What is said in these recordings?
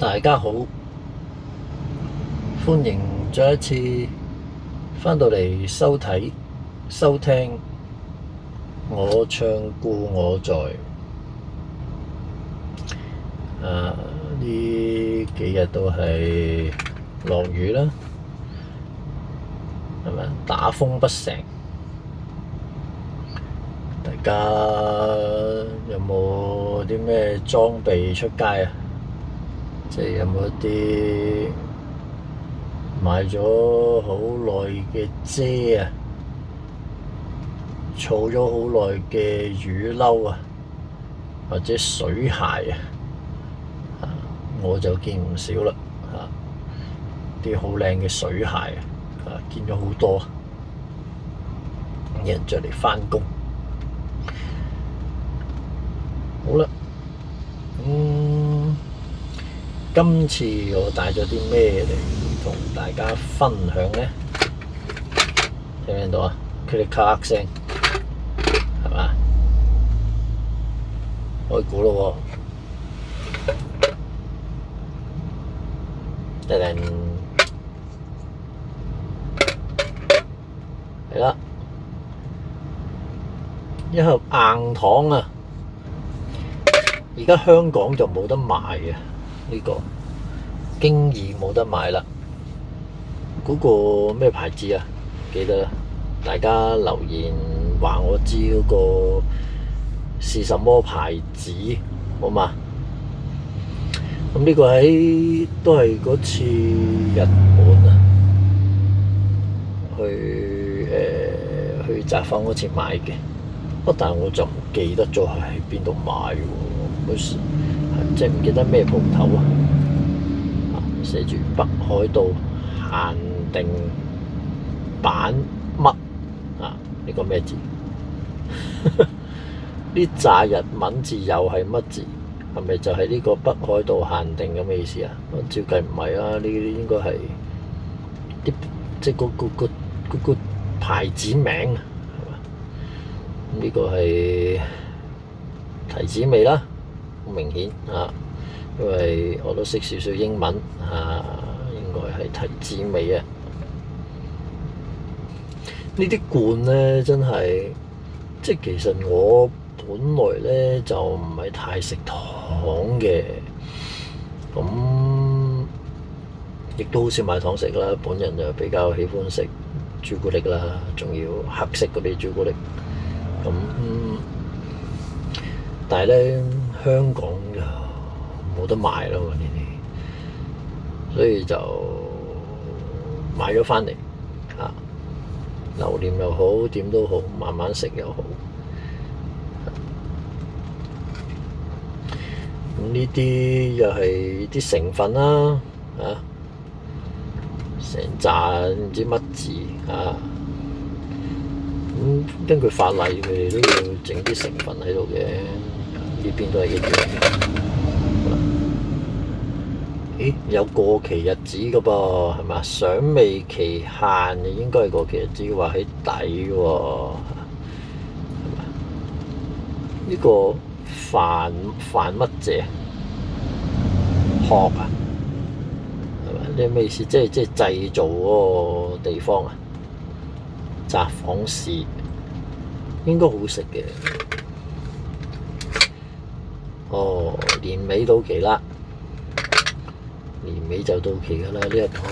大家好，歡迎再一次返到嚟收睇、收聽我唱故我在。呢幾日都係落雨啦，係咪？打風不成，大家有冇啲咩裝備出街啊？即係有冇一啲買咗好耐嘅遮啊，儲咗好耐嘅雨褸啊，或者水鞋啊，我就見唔少啦，啲好靚嘅水鞋啊，見咗好多，有人着嚟返工。好啦，今次我帶咗啲咩嚟同大家分享呢？聽唔聽到啊？佢哋咔咔聲，係嘛？開估咯喎！噔噔，係啦，一盒硬糖啊！而家香港就冇得賣嘅，呢個經已冇得賣啦。嗰個咩牌子啊？記得啦，大家留言話我知嗰個是什麼牌子，好嘛？咁呢個都係嗰次日本啊，去札幌嗰次買嘅。但係我就唔記得咗係喺邊度買喎，即係唔記得咩鋪頭啊。寫住北海道限定版乜啊？呢個咩字？呢紮日文字又係乜字？係咪就係呢個北海道限定咁嘅意思啊？我照計唔係啊，呢啲應該係啲即係嗰個牌子名啊。呢個係提子味啦，好明顯啊，因為我都識少少英文啊，應該係提子味啊。呢啲罐咧真係，即係其實我本來咧就唔係太食糖嘅，咁亦都好少買糖食啦。本人就比較喜歡食朱古力啦，仲要黑色嗰啲朱古力。咁但係咧香港就冇得賣咯呢啲，所以就買咗返嚟留念又好，點都好，慢慢食又好。咁呢啲又係啲成分啦，成扎唔知乜字根據法例，佢哋都要整啲成分喺度嘅，呢邊都係一樣。咦？有過期日子㗎噃，係嘛？賞味期限就應該係過期日子，話喺底喎，係嘛？呢個范乜謝殼啊？係嘛？呢咩意思？即係製造嗰個地方啊？札幌市應該好食嘅。年尾到期啦，年尾就到期㗎啦呢一糖。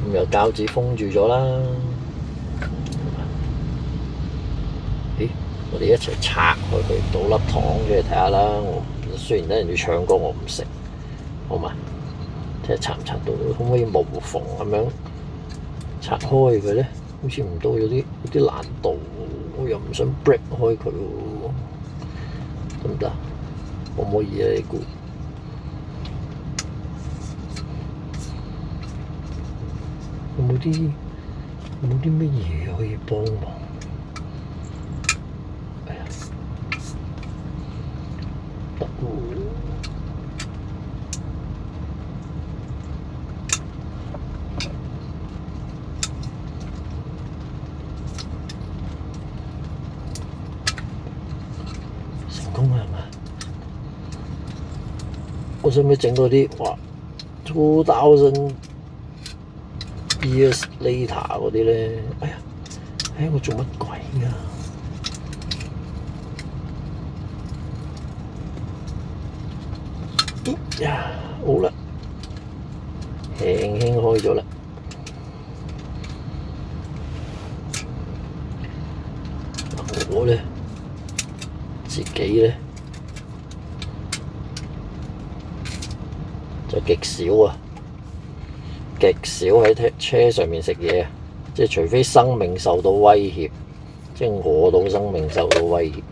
咁又膠紙封住咗啦。咦？我哋一齊拆開佢，倒粒糖俾你睇下啦。我雖然人哋唱歌，我唔食。好嘛？睇下拆唔拆到，可唔可以無縫咁樣拆開佢咧？好似唔到，有啲難度，我又唔想 break 開佢喎，得唔得？可唔可以啊？你估有冇啲乜嘢可以幫忙？哎呀，得喎！我使唔使整嗰啲哇2000 years later 嗰啲咧？哎呀，我做乜鬼啊？呀，好啦，輕輕開咗啦。我咧自己咧就極少啊，極少喺車上面食嘢啊，即係除非生命受到威脅，即係餓到生命受到威脅，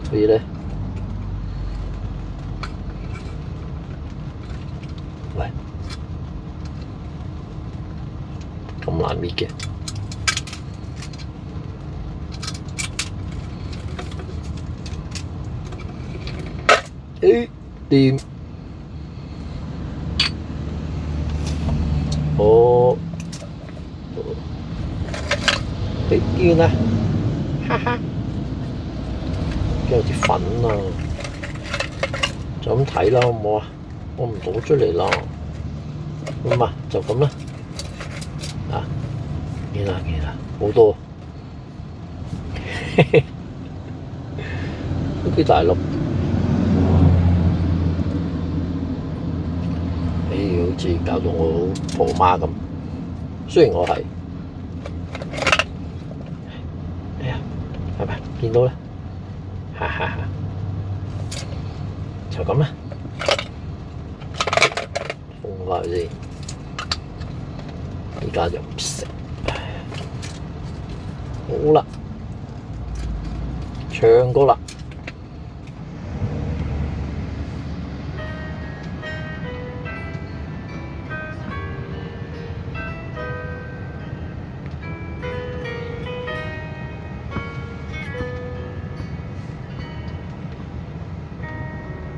所以咧。喂，咁難搣嘅，掂，見啦，哈哈，有啲粉啊，就咁睇啦，好唔好啊？我唔倒出嚟啦，咁啊就咁啦，見啦，好多，都幾大粒，好似搞到我婆媽咁，雖然我係，係咪見到咧？哈哈哈，就咁啦。封返佢先，而家就唔食。好啦，唱歌啦。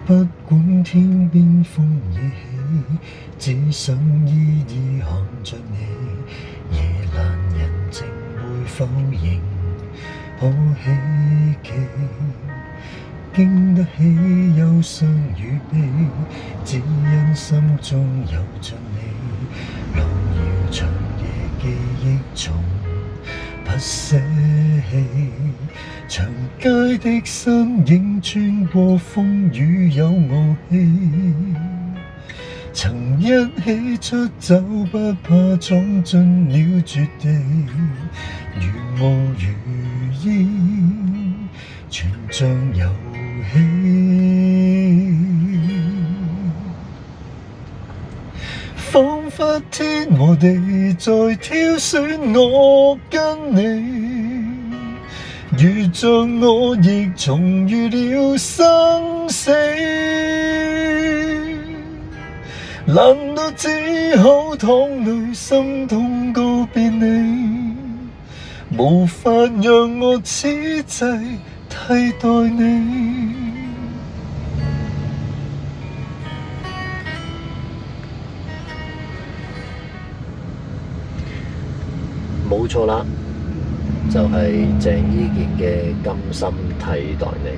不管天邊風野起，只想依依看着你。夜闌人靜會否仍可希冀？經得起憂傷與悲，只因心中有着你。路遙長夜記憶從不捨棄，長街的身影穿過風雨有傲氣，曾一起出走不怕闖進了絕地，如霧如煙全像遊戲，彷彿天和地在挑選我跟你，如像我亦重遇了生死，難道只好淌淚心痛告別你，無法讓我此際替代你。冇錯啦，就係鄭伊健嘅《甘心替代你》。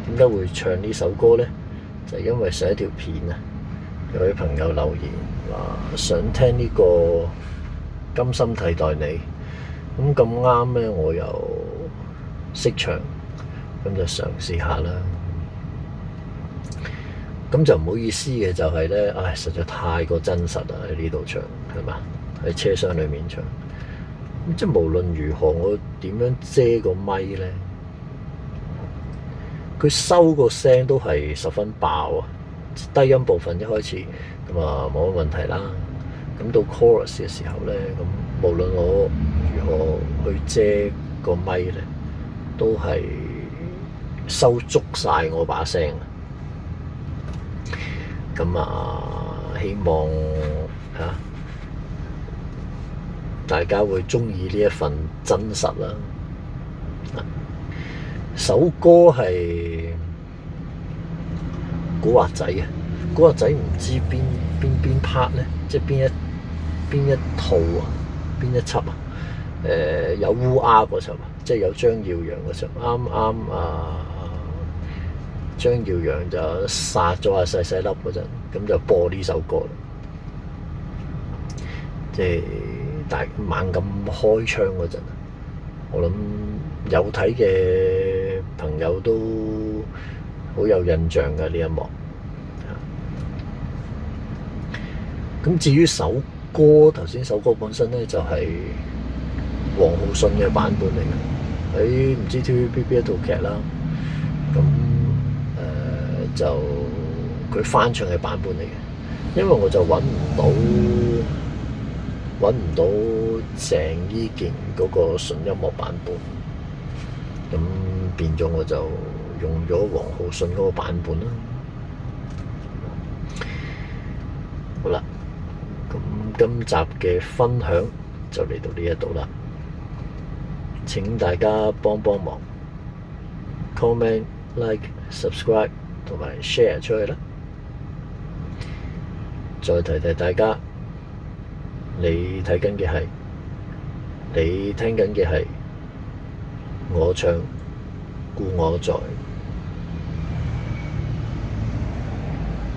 點解會唱呢首歌呢？就係因為上一條片啊，有位朋友留言話想聽呢個《甘心替代你》，咁啱呢，我又識唱，咁就嘗試下啦。咁就唔好意思嘅，就係咧，實在太過真實啦！喺呢度唱係嘛？喺車廂裏面唱，即係無論如何，我點樣遮個咪咧，佢收個聲都係十分爆啊！低音部分一開始咁啊冇乜問題啦。咁到 chorus 嘅時候咧，咁無論我如何去遮個咪咧，都係收足晒我把聲。咁希望大家會鍾意呢一份真實啦。首歌係古惑仔啊，古惑仔唔知邊 part 咧，即係邊一套啊，邊一輯啊？有烏鴉嗰輯啊，即係有張耀揚嘅時候，啱啱張耀揚就殺咗阿細細粒嗰陣，咁就播呢首歌啦。即係大猛咁開槍嗰陣，我諗有睇嘅朋友都好有印象嘅呢一幕。咁至於首歌，頭先首歌本身咧就係黃浩信嘅版本嚟嘅，喺唔知 TVB 一套劇啦。咁就佢翻唱嘅版本嚟嘅，因為我就揾唔到鄭伊健嗰個純音樂版本，咁變咗我就用咗黃浩信嗰個版本啦。好啦，咁今集嘅分享就嚟到呢一度啦，請大家幫忙 comment、like、subscribe 同埋 share 出去啦。再提提大家，你睇緊嘅係，你聽緊嘅係我唱故我在。